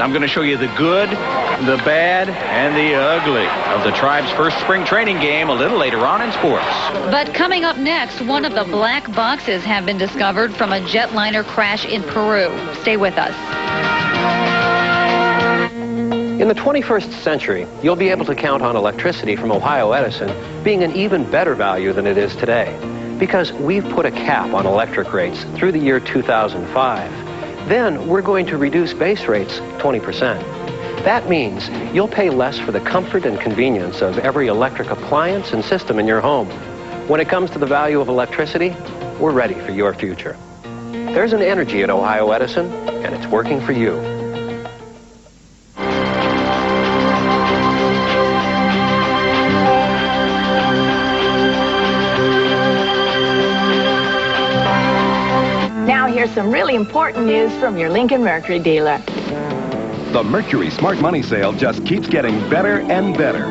I'm going to show you the good, the bad, and the ugly of the Tribe's first spring training game a little later on in sports. But coming up next, one of the black boxes have been discovered from a jetliner crash in Peru. Stay with us. In the 21st century, you'll be able to count on electricity from Ohio Edison being an even better value than it is today, because we've put a cap on electric rates through the year 2005. Then we're going to reduce base rates 20%. That means you'll pay less for the comfort and convenience of every electric appliance and system in your home. When it comes to the value of electricity, we're ready for your future. There's an energy at Ohio Edison, and it's working for you. Now here's some really important news from your Lincoln Mercury dealer. The Mercury Smart Money Sale just keeps getting better and better.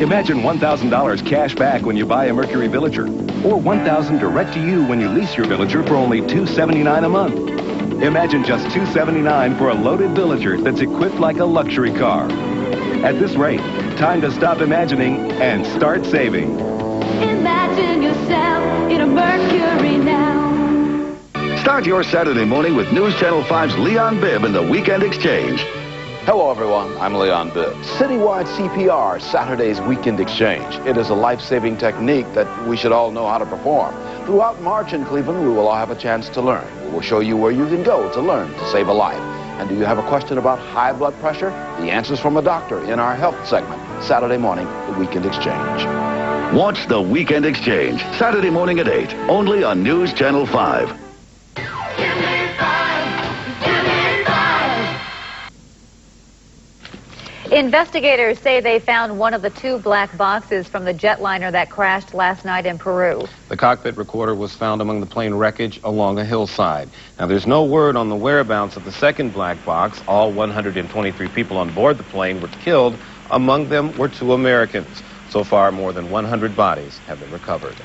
Imagine $1,000 cash back when you buy a Mercury Villager, or $1,000 direct to you when you lease your Villager for only $279 a month. Imagine just $279 for a loaded Villager that's equipped like a luxury car. At this rate, time to stop imagining and start saving. Imagine yourself in a Mercury now. Start your Saturday morning with News Channel 5's Leon Bibb in the Weekend Exchange. Hello, everyone. I'm Leon Bibb. Citywide CPR, Saturday's Weekend Exchange. It is a life-saving technique that we should all know how to perform. Throughout March in Cleveland, we will all have a chance to learn. We will show you where you can go to learn to save a life. And do you have a question about high blood pressure? The answer's from a doctor in our health segment. Saturday morning, the Weekend Exchange. Watch the Weekend Exchange, Saturday morning at 8, only on News Channel 5. Investigators say they found one of the two black boxes from the jetliner that crashed last night in Peru. The cockpit recorder was found among the plane wreckage along a hillside. Now, there's no word on the whereabouts of the second black box. All 123 people on board the plane were killed. Among them were 2 Americans. So far, more than 100 bodies have been recovered.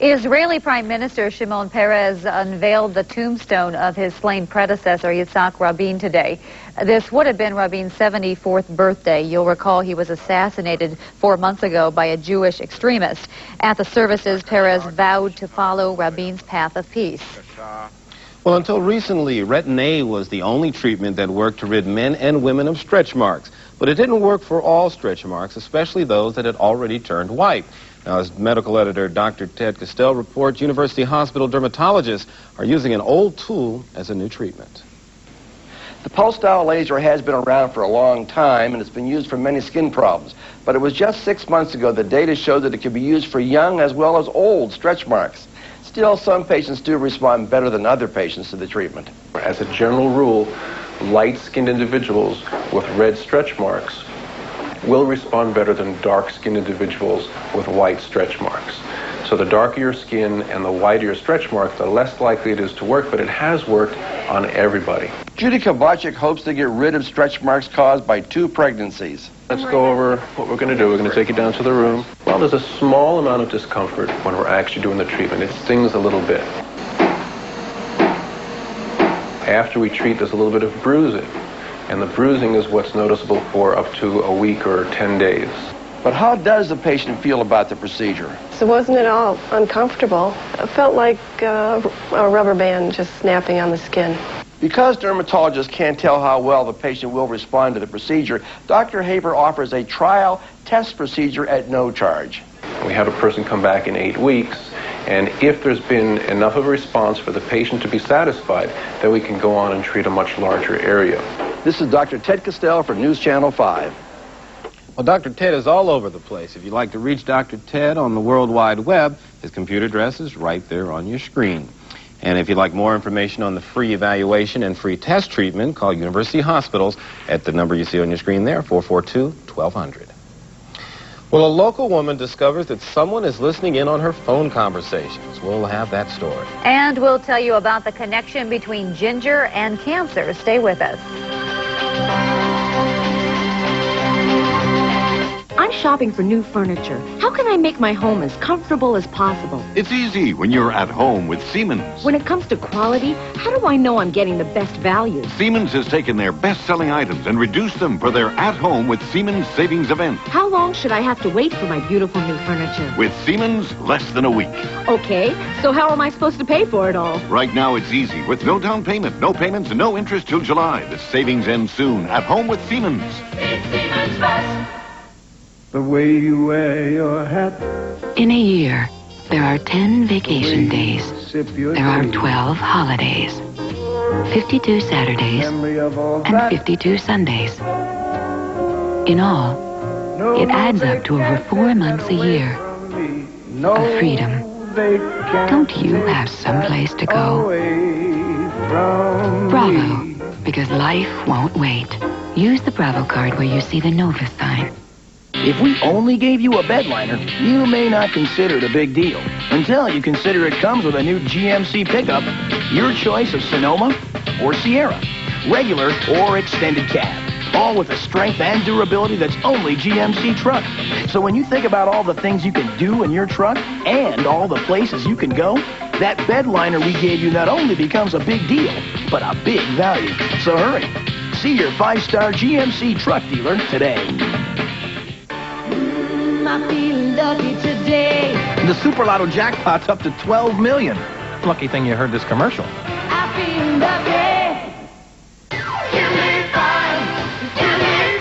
Israeli Prime Minister Shimon Peres unveiled the tombstone of his slain predecessor, Yitzhak Rabin, today. This would have been Rabin's 74th birthday. You'll recall he was assassinated 4 months ago by a Jewish extremist. At the services, Peres vowed to follow Rabin's path of peace. Well, until recently, Retin-A was the only treatment that worked to rid men and women of stretch marks. But it didn't work for all stretch marks, especially those that had already turned white. Now, as medical editor Dr. Ted Castell reports, University Hospital dermatologists are using an old tool as a new treatment. The pulse-style laser has been around for a long time, and it's been used for many skin problems. But it was just 6 months ago that data showed that it could be used for young as well as old stretch marks. Still, some patients do respond better than other patients to the treatment. As a general rule, light-skinned individuals with red stretch marks will respond better than dark-skinned individuals with white stretch marks. So the darker your skin and the whiter your stretch marks, the less likely it is to work, but it has worked on everybody. Judy Kovacic hopes to get rid of stretch marks caused by 2 pregnancies. Let's go over what we're going to do. We're going to take you down to the room. Well, there's a small amount of discomfort when we're actually doing the treatment. It stings a little bit. After we treat, there's a little bit of bruising. And the bruising is what's noticeable for up to a week or 10 days. But how does the patient feel about the procedure? So wasn't at all uncomfortable. It felt like a rubber band just snapping on the skin. Because dermatologists can't tell how well the patient will respond to the procedure, Dr. Haber offers a trial test procedure at no charge. We have a person come back in 8 weeks, and if there's been enough of a response for the patient to be satisfied, then we can go on and treat a much larger area. This is Dr. Ted Castell for News Channel 5. Well, Dr. Ted is all over the place. If you'd like to reach Dr. Ted on the World Wide Web, his computer address is right there on your screen. And if you'd like more information on the free evaluation and free test treatment, call University Hospitals at the number you see on your screen there, 442-1200. Well, a local woman discovers that someone is listening in on her phone conversations. We'll have that story. And we'll tell you about the connection between ginger and cancer. Stay with us. I'm shocked shopping for new furniture. How can I make my home as comfortable as possible? It's easy when you're at home with Siemens. When it comes to quality, how do I know I'm getting the best value? Siemens has taken their best-selling items and reduced them for their at-home with Siemens savings event. How long should I have to wait for my beautiful new furniture? With Siemens, less than a week. Okay, so how am I supposed to pay for it all? Right now, it's easy. With no down payment, no payments, and no interest till July. The savings ends soon. At home with Siemens. Siemens best. The way you wear your hat. In a year, there are 10 vacation days. There are 12 holidays. 52 Saturdays and 52 Sundays. In all, it adds up to over 4 months a year of freedom. Don't you have someplace to go? Bravo, because life won't wait. Use the Bravo card where you see the Novus sign. If we only gave you a bed liner, you may not consider it a big deal. Until you consider it comes with a new GMC pickup, your choice of Sonoma or Sierra, regular or extended cab, all with the strength and durability that's only GMC truck. So when you think about all the things you can do in your truck and all the places you can go, that bed liner we gave you not only becomes a big deal, but a big value. So hurry. See your 5-star GMC truck dealer today. I feel lucky today. The Super Lotto jackpot's up to $12 million. Lucky thing you heard this commercial. I feel lucky. Give me 5. Give me 5.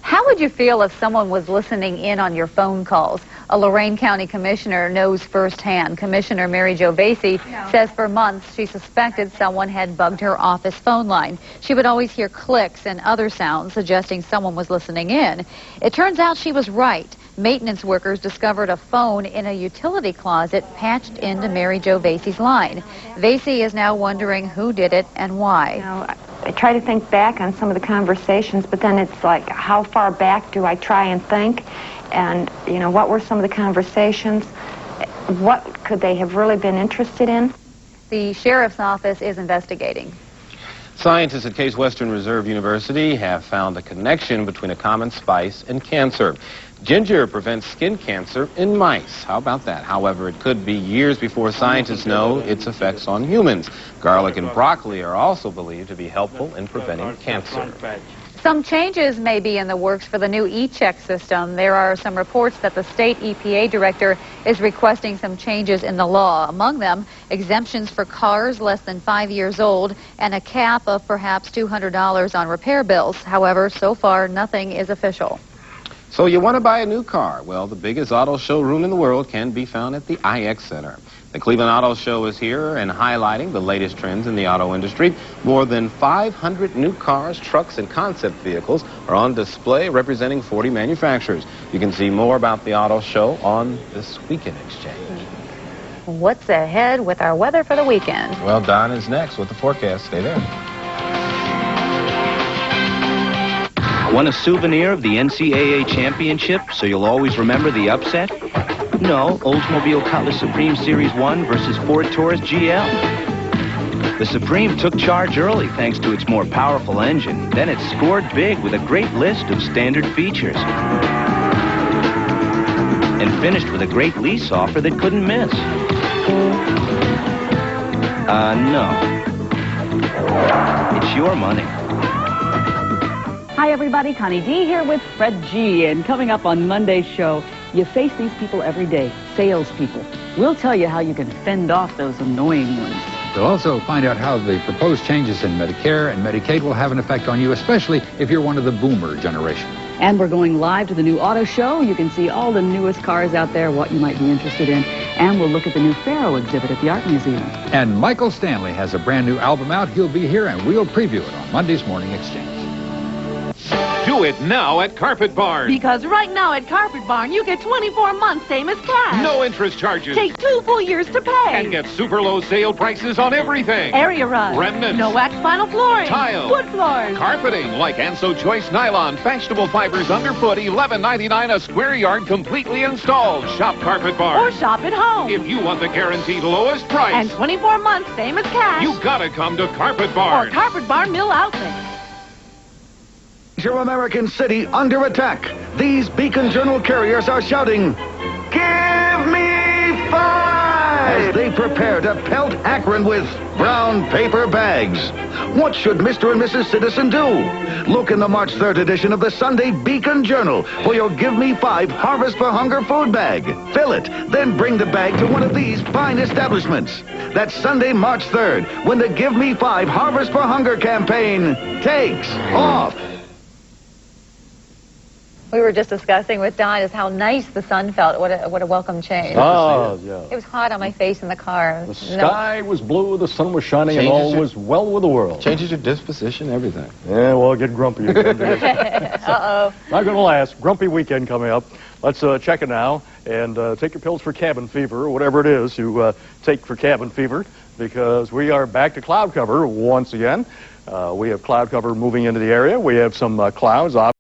How would you feel if someone was listening in on your phone calls? A Lorain County commissioner knows firsthand. Commissioner Mary Jo Vasey says for months she suspected someone had bugged her office phone line. She would always hear clicks and other sounds suggesting someone was listening in. It turns out she was right. Maintenance workers discovered a phone in a utility closet patched into Mary Jo Vasey's line. Vasey is now wondering who did it and why. You know, I try to think back on some of the conversations, but then it's like, how far back do I try and think? And, you know, what were some of the conversations? What could they have really been interested in? The sheriff's office is investigating. Scientists at Case Western Reserve University have found a connection between a common spice and cancer. Ginger prevents skin cancer in mice. How about that? However, it could be years before scientists know its effects on humans. Garlic and broccoli are also believed to be helpful in preventing cancer. Some changes may be in the works for the new e-check system. There are some reports that the state EPA director is requesting some changes in the law. Among them, exemptions for cars less than 5 years old and a cap of perhaps $200 on repair bills. However, so far, nothing is official. So you want to buy a new car? Well, the biggest auto showroom in the world can be found at the IX Center. The Cleveland Auto Show is here and highlighting the latest trends in the auto industry. More than 500 new cars, trucks, and concept vehicles are on display representing 40 manufacturers. You can see more about the auto show on this Weekend Exchange. What's ahead with our weather for the weekend? Well, Don is next with the forecast. Stay there. Want a souvenir of the NCAA championship so you'll always remember the upset? No, Oldsmobile Cutlass Supreme Series 1 versus Ford Taurus GL. The Supreme took charge early thanks to its more powerful engine. Then it scored big with a great list of standard features. And finished with a great lease offer that couldn't miss. No. It's your money. Hi, everybody. Connie D here with Fred G. And coming up on Monday's show, you face these people every day, salespeople. We'll tell you how you can fend off those annoying ones. We'll also find out how the proposed changes in Medicare and Medicaid will have an effect on you, especially if you're one of the boomer generation. And we're going live to the new auto show. You can see all the newest cars out there, what you might be interested in. And we'll look at the new Pharaoh exhibit at the Art Museum. And Michael Stanley has a brand new album out. He'll be here, and we'll preview it on Monday's Morning Exchange. Do it now at Carpet Barn. Because right now at Carpet Barn, you get 24 months, same as cash. No interest charges. Take 2 full years to pay. And get super low sale prices on everything. Area rug. Remnants. No wax vinyl flooring. Tile. Wood floors. Carpeting like Anso Choice Nylon. Fashionable fibers underfoot. $11.99 a square yard completely installed. Shop Carpet Barn. Or shop at home. If you want the guaranteed lowest price. And 24 months, same as cash. You gotta come to Carpet Barn. Or Carpet Barn Mill Outlet. Your American city under attack. These Beacon Journal carriers are shouting, "Give me 5!" as they prepare to pelt Akron with brown paper bags. What should Mr. and Mrs. Citizen do? Look in the March 3rd edition of the Sunday Beacon Journal for your Give Me 5 Harvest for Hunger food bag. Fill it, then bring the bag to one of these fine establishments. That's Sunday, March 3rd, when the Give Me 5 Harvest for Hunger campaign takes off. We were just discussing with Don is how nice the sun felt. What a welcome change. Oh, yeah. It was hot on my face in the car. The sky was blue, the sun was shining, and all was well with the world. Changes your disposition, everything. Yeah, well, get grumpy again. Uh-oh. Not going to last. Grumpy weekend coming up. Let's check it now and take your pills for cabin fever, or whatever it is you take for cabin fever, because we are back to cloud cover once again. We have cloud cover moving into the area. We have some clouds.